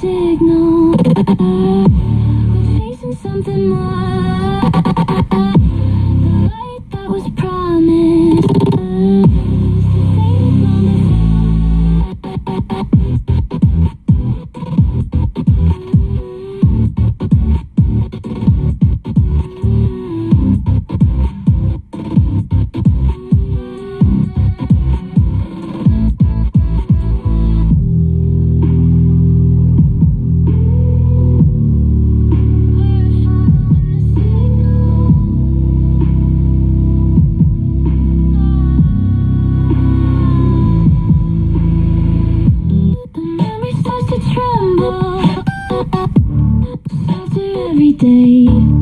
signal. We're chasing something more. The light that was promised. Every day